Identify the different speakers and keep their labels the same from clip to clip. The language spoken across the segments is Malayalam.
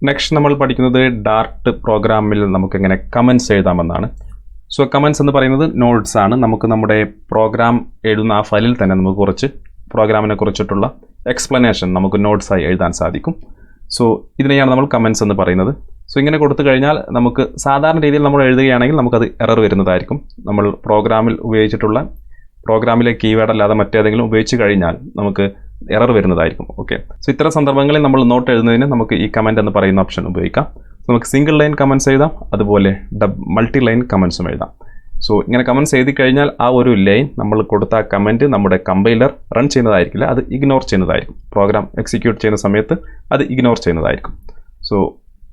Speaker 1: നെക്സ്റ്റ് നമ്മൾ പഠിക്കുന്നത് ഡാർട്ട് പ്രോഗ്രാമിൽ നമുക്ക് എങ്ങനെ കമൻറ്റ്സ് എഴുതാമെന്നാണ്. സോ കമൻറ്റ്സ് എന്ന് പറയുന്നത് നോട്ട്സ് ആണ്. നമുക്ക് നമ്മുടെ പ്രോഗ്രാം എഴുതുന്ന ആ ഫയലിൽ തന്നെ നമുക്ക് കുറച്ച് പ്രോഗ്രാമിനെ കുറിച്ചിട്ടുള്ള എക്സ്പ്ലനേഷൻ നമുക്ക് നോട്ട്സായി എഴുതാൻ സാധിക്കും. സോ ഇതിനെയാണ് നമ്മൾ കമൻറ്റ്സ് എന്ന് പറയുന്നത്. സോ ഇങ്ങനെ കൊടുത്തു കഴിഞ്ഞാൽ നമുക്ക് സാധാരണ രീതിയിൽ നമ്മൾ എഴുതുകയാണെങ്കിൽ നമുക്കത് എറർ വരുന്നതായിരിക്കും. നമ്മൾ പ്രോഗ്രാമിൽ ഉപയോഗിച്ചിട്ടുള്ള പ്രോഗ്രാമിലെ കീവേഡ് അല്ലാതെ മറ്റേതെങ്കിലും ഉപയോഗിച്ച് കഴിഞ്ഞാൽ നമുക്ക് എറർ വരുന്നതായിരിക്കും. ഓക്കെ, സോ ഇത്തരം സന്ദർഭങ്ങളിൽ നമ്മൾ നോട്ട് എഴുതുന്നതിന് നമുക്ക് ഈ കമൻറ്റ് എന്ന് പറയുന്ന ഓപ്ഷൻ ഉപയോഗിക്കാം. നമുക്ക് സിംഗിൾ ലൈൻ കമൻറ്റ്സ് എഴുതാം, അതുപോലെ മൾട്ടി ലൈൻ കമൻറ്റ്സും എഴുതാം. സോ ഇങ്ങനെ കമൻറ്റ്സ് എഴുതി കഴിഞ്ഞാൽ ആ ഒരു ലൈൻ നമ്മൾ കൊടുത്ത കമൻറ്റ് നമ്മുടെ കമ്പൈലർ റൺ ചെയ്യുന്നതായിരിക്കില്ല, അത് ഇഗ്നോർ ചെയ്യുന്നതായിരിക്കും. പ്രോഗ്രാം എക്സിക്യൂട്ട് ചെയ്യുന്ന സമയത്ത് അത് ഇഗ്നോർ ചെയ്യുന്നതായിരിക്കും. സോ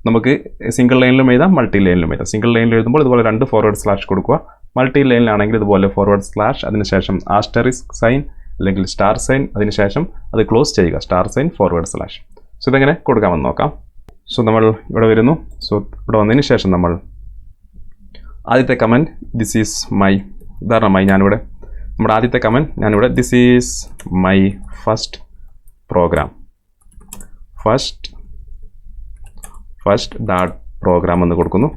Speaker 1: നമുക്ക് സിംഗിൾ ലൈനിലും എഴുതാം, മൾട്ടി ലൈനിലും എഴുതാം. സിംഗിൾ ലൈനിൽ എഴുതുമ്പോൾ ഇതുപോലെ 2 ഫോർവേഡ് സ്ലാഷ് കൊടുക്കുക. മൾട്ടി ലൈനിലാണെങ്കിൽ ഇതുപോലെ ഫോർവേഡ് സ്ലാഷ്, അതിനുശേഷം ആസ്റ്ററിസ്ക് സൈൻ അല്ലെങ്കിൽ സ്റ്റാർ സൈൻ, അതിനുശേഷം അത് ക്ലോസ് ചെയ്യുക, star sign forward slash. So ഇതെങ്ങനെ കൊടുക്കാമെന്ന് നോക്കാം. സോ നമ്മൾ ഇവിടെ വരുന്നു. സോ ഇവിടെ വന്നതിന് ശേഷം നമ്മൾ ആദ്യത്തെ കമൻറ്റ് ദിസ് ഈസ് മൈ, ഉദാഹരണമായി ഞാനിവിടെ നമ്മുടെ ആദ്യത്തെ കമൻറ്റ് ഞാനിവിടെ this is my first program, first ഡാട്ട് പ്രോഗ്രാം എന്ന് കൊടുക്കുന്നു.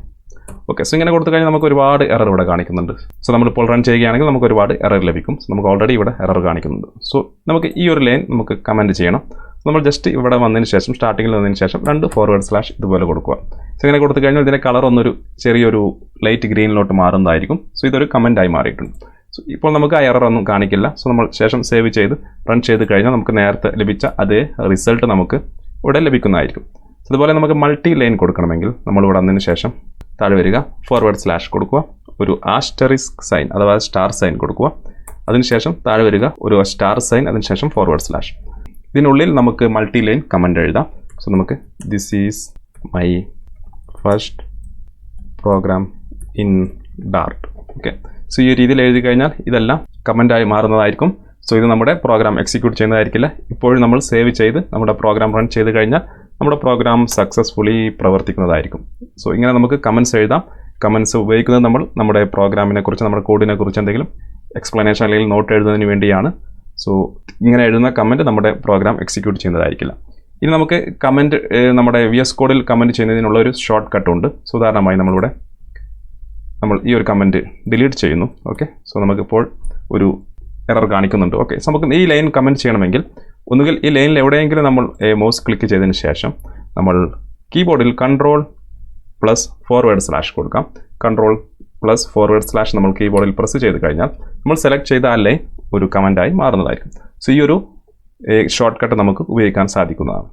Speaker 1: ഓക്കെ, സോ ഇങ്ങനെ കൊടുത്തു കഴിഞ്ഞാൽ നമുക്ക് ഒരുപാട് എറർ ഇവിടെ കാണിക്കുന്നുണ്ട്. സോ നമ്മളിപ്പോൾ റൺ ചെയ്യുകയാണെങ്കിൽ നമുക്ക് ഒരുപാട് എറർ ലഭിക്കും. സോ നമുക്ക് ഓൾറെഡി ഇവിടെ എറർ കാണിക്കുന്നുണ്ട്. സോ നമുക്ക് ഈ ഒരു ലൈൻ നമുക്ക് കമൻറ്റ് ചെയ്യണം. നമ്മൾ ജസ്റ്റ് ഇവിടെ വന്നതിന് ശേഷം സ്റ്റാർട്ടിങ്ങിൽ വന്നതിന് ശേഷം 2 ഫോർവേഡ് സ്ലാഷ് ഇതുപോലെ കൊടുക്കുക. സോ ഇങ്ങനെ കൊടുത്തു കഴിഞ്ഞാൽ ഇതിൻ്റെ കളർ ഒന്നൊരു ചെറിയൊരു ലൈറ്റ് ഗ്രീനിലോട്ട് മാറുന്നതായിരിക്കും. സോ ഇതൊരു കമൻറ്റായി മാറിയിട്ടുണ്ട്. സോ ഇപ്പോൾ നമുക്ക് ആ എറർ ഒന്നും കാണിക്കില്ല. സോ നമ്മൾ ശേഷം സേവ് ചെയ്ത് റൺ ചെയ്ത് കഴിഞ്ഞാൽ നമുക്ക് നേരത്തെ ലഭിച്ച അതേ റിസൾട്ട് നമുക്ക് ഇവിടെ ലഭിക്കുന്നതായിരിക്കും. അതുപോലെ നമുക്ക് മൾട്ടി ലൈൻ കൊടുക്കണമെങ്കിൽ നമ്മളിവിടെ വന്നതിന് ശേഷം താഴെ വരിക, ഫോർവേഡ് സ്ലാഷ് കൊടുക്കുക, ഒരു ആസ്റ്ററിസ്ക് സൈൻ അഥവാ സ്റ്റാർ സൈൻ കൊടുക്കുക, അതിനുശേഷം താഴെ വരിക ഒരു സ്റ്റാർ സൈൻ, അതിനുശേഷം ഫോർവേഡ് സ്ലാഷ്. ഇതിനുള്ളിൽ നമുക്ക് മൾട്ടി ലൈൻ കമൻറ്റ് എഴുതാം. സോ നമുക്ക് this is my first program in Dart. Okay, so ഈ രീതിയിൽ എഴുതി കഴിഞ്ഞാൽ ഇതെല്ലാം കമൻറ്റായി മാറുന്നതായിരിക്കും. സോ ഇത് നമ്മുടെ പ്രോഗ്രാം എക്സിക്യൂട്ട് ചെയ്യുന്നതായിരിക്കില്ല. ഇപ്പോഴും നമ്മൾ സേവ് ചെയ്ത് നമ്മുടെ പ്രോഗ്രാം റൺ ചെയ്ത് കഴിഞ്ഞാൽ നമ്മുടെ പ്രോഗ്രാം സക്സസ്ഫുള്ളി പ്രവർത്തിക്കുന്നതായിരിക്കും. സോ ഇങ്ങനെ നമുക്ക് കമൻറ്റ്സ് എഴുതാം. കമൻറ്റ്സ് ഉപയോഗിക്കുന്നത് നമ്മൾ നമ്മുടെ പ്രോഗ്രാമിനെ കുറിച്ച്, നമ്മുടെ കോഡിനെ കുറിച്ച് എന്തെങ്കിലും എക്സ്പ്ലനേഷൻ അല്ലെങ്കിൽ നോട്ട് എഴുതുന്നതിന് വേണ്ടിയാണ്. സോ ഇങ്ങനെ എഴുതുന്ന കമൻറ്റ് നമ്മുടെ പ്രോഗ്രാം എക്സിക്യൂട്ട് ചെയ്യുന്നതായിരിക്കില്ല. ഇനി നമുക്ക് കമൻറ്റ് നമ്മുടെ VS കോഡിൽ കമൻറ്റ് ചെയ്യുന്നതിനുള്ള ഒരു ഷോർട്ട് കട്ട് ഉണ്ട്. സോ ഉദാഹരണമായി നമ്മൾ ഈ ഒരു കമൻറ്റ് ഡിലീറ്റ് ചെയ്യുന്നു. ഓക്കെ, സോ നമുക്കിപ്പോൾ ഒരു എറർ കാണിക്കുന്നുണ്ട്. ഓക്കെ, സോ നമുക്ക് ഈ ലൈൻ കമൻറ്റ് ചെയ്യണമെങ്കിൽ ഒന്നുകിൽ ഈ ലൈനിൽ എവിടെയെങ്കിലും നമ്മൾ മൗസ് ക്ലിക്ക് ചെയ്തതിന് ശേഷം നമ്മൾ കീബോർഡിൽ Ctrl+4 കൊടുക്കാം. Ctrl+4 നമ്മൾ കീബോർഡിൽ പ്രസ് ചെയ്ത് കഴിഞ്ഞാൽ നമ്മൾ സെലക്ട് ചെയ്ത ആ ലൈൻ ഒരു കമൻറ്റായി മാറുന്നതായിരിക്കും. സോ ഈ ഒരു ഷോർട്ട് കട്ട് നമുക്ക് ഉപയോഗിക്കാൻ സാധിക്കുന്നതാണ്.